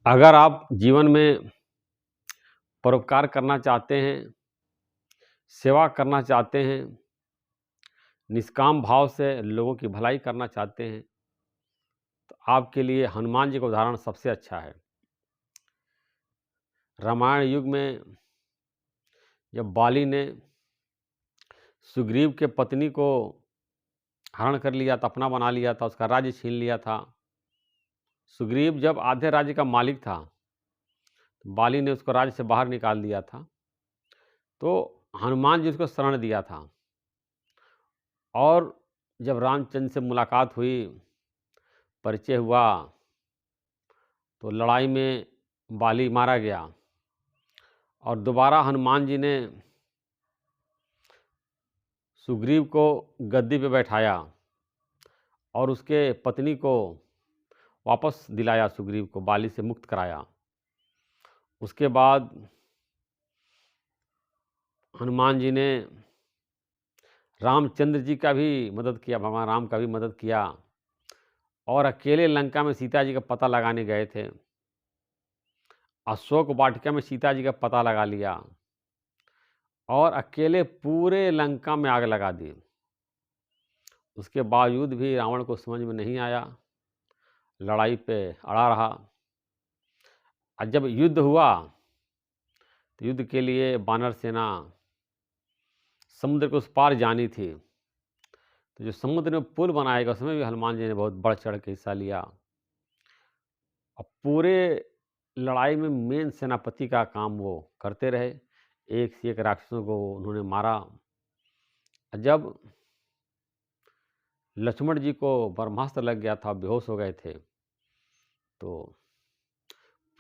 अगर आप जीवन में परोपकार करना चाहते हैं, सेवा करना चाहते हैं, निष्काम भाव से लोगों की भलाई करना चाहते हैं, तो आपके लिए हनुमान जी का उदाहरण सबसे अच्छा है। रामायण युग में जब बाली ने सुग्रीव के पत्नी को हरण कर लिया था, अपना बना लिया था, उसका राज्य छीन लिया था। सुग्रीव जब आधे राज्य का मालिक था, तो बाली ने उसको राज्य से बाहर निकाल दिया था। तो हनुमान जी उसको शरण दिया था और जब रामचंद्र से मुलाकात हुई, परिचय हुआ, तो लड़ाई में बाली मारा गया और दोबारा हनुमान जी ने सुग्रीव को गद्दी पे बैठाया और उसके पत्नी को वापस दिलाया, सुग्रीव को बाली से मुक्त कराया। उसके बाद हनुमान जी ने रामचंद्र जी का भी मदद किया, भगवान राम का भी मदद किया और अकेले लंका में सीता जी का पता लगाने गए थे। अशोक वाटिका में सीता जी का पता लगा लिया और अकेले पूरे लंका में आग लगा दी। उसके बावजूद भी रावण को समझ में नहीं आया, लड़ाई पे अड़ा रहा। और जब युद्ध हुआ तो युद्ध के लिए वानर सेना समुद्र के उस पार जानी थी। तो जो समुद्र में पुल बनाएगा उसमें भी हनुमान जी ने बहुत बढ़ चढ़ के हिस्सा लिया और पूरे लड़ाई में मेन सेनापति का काम वो करते रहे। एक से एक राक्षसों को उन्होंने मारा। जब लक्ष्मण जी को ब्रह्मास्त्र लग गया था, बेहोश हो गए थे, तो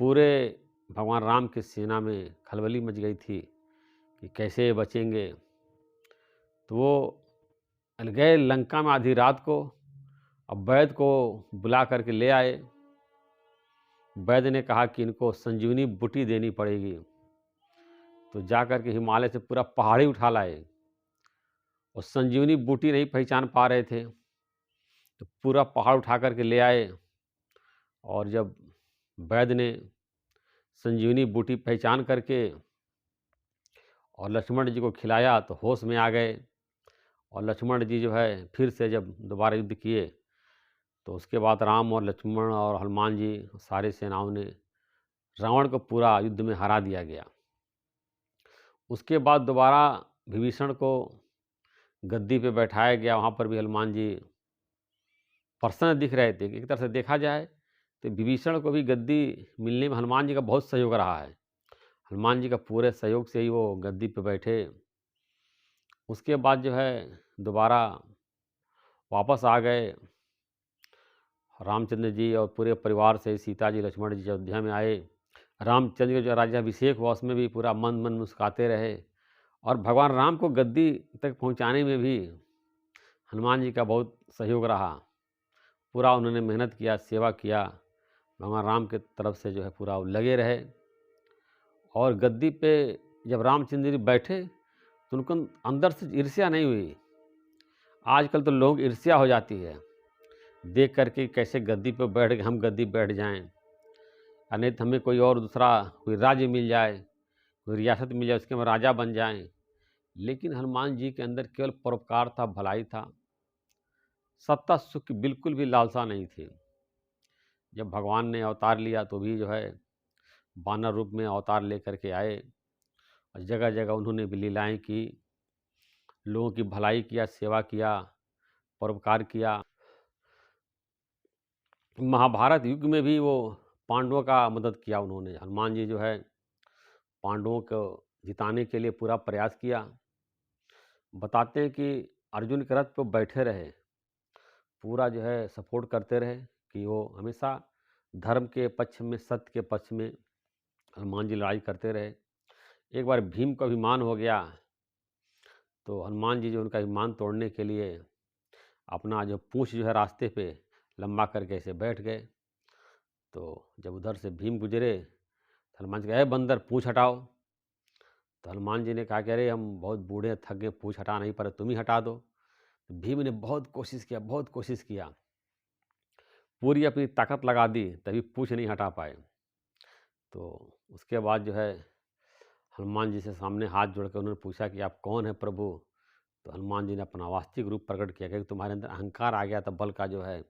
पूरे भगवान राम की सेना में खलबली मच गई थी कि कैसे बचेंगे। तो वो गए लंका में आधी रात को, अब वैद्य को बुला करके ले आए। वैद्य ने कहा कि इनको संजीवनी बूटी देनी पड़ेगी। तो जा कर के हिमालय से पूरा पहाड़ी उठा लाए और संजीवनी बूटी नहीं पहचान पा रहे थे, तो पूरा पहाड़ उठा करके ले आए। और जब वैद्य ने संजीवनी बूटी पहचान करके और लक्ष्मण जी को खिलाया तो होश में आ गए। और लक्ष्मण जी जो है फिर से जब दोबारा युद्ध किए, तो उसके बाद राम और लक्ष्मण और हनुमान जी सारे सेनाओं ने रावण को पूरा युद्ध में हरा दिया गया। उसके बाद दोबारा विभीषण को गद्दी पे बैठाया गया। वहाँ पर भी हनुमान जी प्रसन्न दिख रहे थे। एक तरह से देखा जाए तो विभीषण को भी गद्दी मिलने में हनुमान जी का बहुत सहयोग रहा है। हनुमान जी का पूरे सहयोग से ही वो गद्दी पे बैठे। उसके बाद जो है दोबारा वापस आ गए। रामचंद्र जी और पूरे परिवार से सीता जी लक्ष्मण जी अयोध्या में आए। रामचंद्र का जो राज्याभिषेक हुआ उसमें भी पूरा मन मन मुस्काते रहे और भगवान राम को गद्दी तक पहुंचाने में भी हनुमान जी का बहुत सहयोग रहा। पूरा उन्होंने मेहनत किया, सेवा किया, भगवान राम के तरफ से जो है पूरा वो लगे रहे। और गद्दी पे जब रामचंद्र जी बैठे तो उनको अंदर से ईर्ष्या नहीं हुई। आजकल तो लोग ईर्ष्या हो जाती है देख करके कैसे गद्दी पे बैठ के हम गद्दी बैठ जाएं, और नहीं तो हमें कोई और दूसरा कोई राज्य मिल जाए, कोई रियासत मिल जाए, उसके हम राजा बन जाएं। लेकिन हनुमान जी के अंदर केवल परोपकार था, भलाई था, सत्ता सुख की बिल्कुल भी लालसा नहीं थी। जब भगवान ने अवतार लिया तो भी जो है वानर रूप में अवतार लेकर के आए और जगह जगह उन्होंने भी लीलाएं की, लोगों की भलाई किया, सेवा किया, परोपकार किया। महाभारत युग में भी वो पांडवों का मदद किया उन्होंने। हनुमान जी जो है पांडवों को जिताने के लिए पूरा प्रयास किया। बताते हैं कि अर्जुन के रथ पर बैठे रहे, पूरा जो है सपोर्ट करते रहे कि वो हमेशा धर्म के पक्ष में, सत्य के पक्ष में हनुमान जी लड़ाई करते रहे। एक बार भीम का अभिमान हो गया तो हनुमान जी जो उनका अभिमान तोड़ने के लिए अपना जो पूंछ जो है रास्ते पे लंबा करके ऐसे बैठ गए। तो जब उधर से भीम गुजरे तो हनुमान जी कहा, "ए बंदर, पूंछ हटाओ।" तो हनुमान जी ने कहा कि अरे हम बहुत बूढ़े, थक गए, पूंछ हटा नहीं पा रहे, तुम ही हटा दो। तो भीम ने बहुत कोशिश किया, बहुत कोशिश किया, पूरी अपनी ताकत लगा दी, तभी पूंछ नहीं हटा पाए। तो उसके बाद जो है हनुमान जी से सामने हाथ जोड़ के उन्होंने पूछा कि आप कौन हैं प्रभु? तो हनुमान जी ने अपना वास्तविक रूप प्रकट किया, क्योंकि तुम्हारे अंदर अहंकार आ गया था बल का जो है,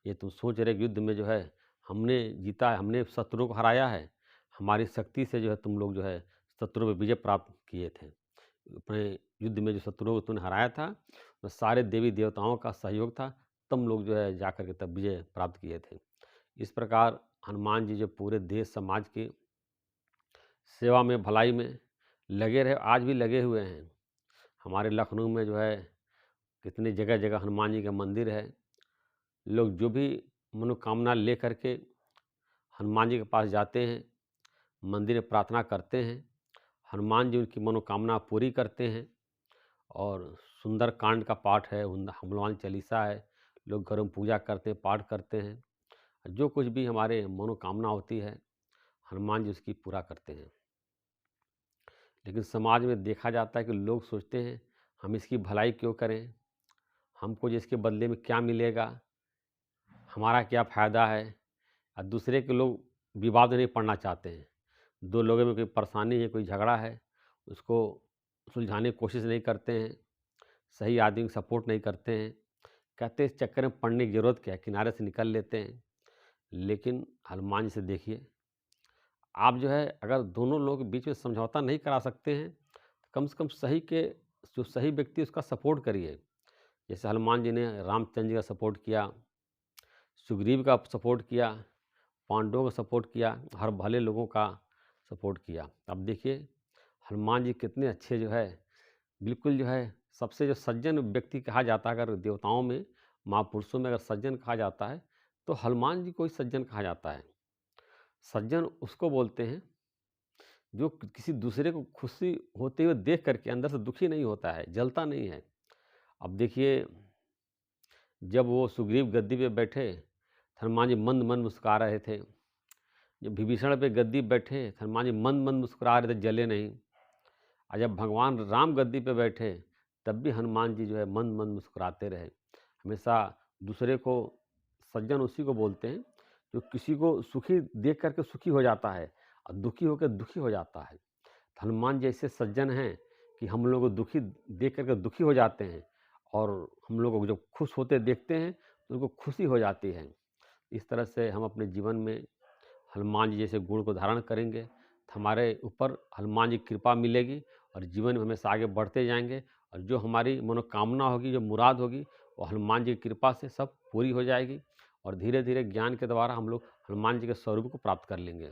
ये तुम सोच रहे कि युद्ध में जो है हमने जीता है, हमने शत्रुओं को हराया है, हमारी शक्ति से जो है तुम लोग जो है शत्रुओं पे विजय प्राप्त किए थे। अपने युद्ध में जो शत्रुओं को तुमने हराया था, वो सारे देवी देवताओं का सहयोग था, तुम लोग जो है जाकर के तब विजय प्राप्त किए थे। इस प्रकार हनुमान जी जो पूरे देश समाज की सेवा में, भलाई में लगे रहे, आज भी लगे हुए हैं। हमारे लखनऊ में जो है कितनी जगह जगह हनुमान जी का मंदिर है। लोग जो भी मनोकामना ले करके हनुमान जी के पास जाते हैं, मंदिर में प्रार्थना करते हैं, हनुमान जी उनकी मनोकामना पूरी करते हैं। और सुंदर कांड का पाठ है, हनुमान चालीसा है, लोग घरों में पूजा करते हैं, पाठ करते हैं। जो कुछ भी हमारे मनोकामना होती है, हनुमान जी उसकी पूरा करते हैं। लेकिन समाज में देखा जाता है कि लोग सोचते हैं हम इसकी भलाई क्यों करें, हमको जिसके बदले में क्या मिलेगा, हमारा क्या फ़ायदा है। और दूसरे के लोग विवाद में नहीं पड़ना चाहते हैं। दो लोगों में कोई परेशानी है, कोई झगड़ा है, उसको सुलझाने की कोशिश नहीं करते हैं, सही आदमी को सपोर्ट नहीं करते हैं, कहते हैं इस चक्कर में पड़ने की ज़रूरत क्या है, किनारे से निकल लेते हैं। लेकिन हनुमान जी से देखिए, आप जो है अगर दोनों लोग के बीच में समझौता नहीं करा सकते हैं, तो कम से कम सही के जो सही व्यक्ति उसका सपोर्ट करिए। जैसे हनुमान जी ने रामचंद्र जी का सपोर्ट किया, सुग्रीव का सपोर्ट किया, पांडवों का सपोर्ट किया, हर भले लोगों का सपोर्ट किया। अब देखिए हनुमान जी कितने अच्छे जो है, बिल्कुल जो है सबसे जो सज्जन व्यक्ति कहा जाता है, अगर देवताओं में, महापुरुषों में अगर सज्जन कहा जाता है, तो हनुमान जी को ही सज्जन कहा जाता है। सज्जन उसको बोलते हैं जो किसी दूसरे को खुशी होते हुए देख करके अंदर से दुखी नहीं होता है, जलता नहीं है। अब देखिए जब वो सुग्रीव गद्दी पे बैठे, हनुमान जी मंद मंद मुस्कुरा रहे थे। जब विभीषण पे गद्दी बैठे, हनुमान जी मंद मंद मुस्कुरा रहे थे, जले नहीं। और जब भगवान राम गद्दी पे बैठे, तब भी हनुमान जी जो है मंद मंद मुस्कुराते रहे। हमेशा दूसरे को सज्जन उसी को बोलते हैं जो किसी को सुखी देख करके सुखी हो जाता है और दुखी होकर दुखी हो जाता है। हनुमान जैसे सज्जन हैं कि हम लोग को दुखी देख करके दुखी हो जाते हैं, और हम लोग को जब खुश होते देखते हैं तो उनको खुशी हो जाती है। इस तरह से हम अपने जीवन में हनुमान जी जैसे गुण को धारण करेंगे तो हमारे ऊपर हनुमान जी की कृपा मिलेगी, और जीवन में हमेशा आगे बढ़ते जाएंगे। और जो हमारी मनोकामना होगी, जो मुराद होगी, वो हनुमान जी की कृपा से सब पूरी हो जाएगी, और धीरे धीरे ज्ञान के द्वारा हम लोग हनुमान जी के स्वरूप को प्राप्त कर लेंगे।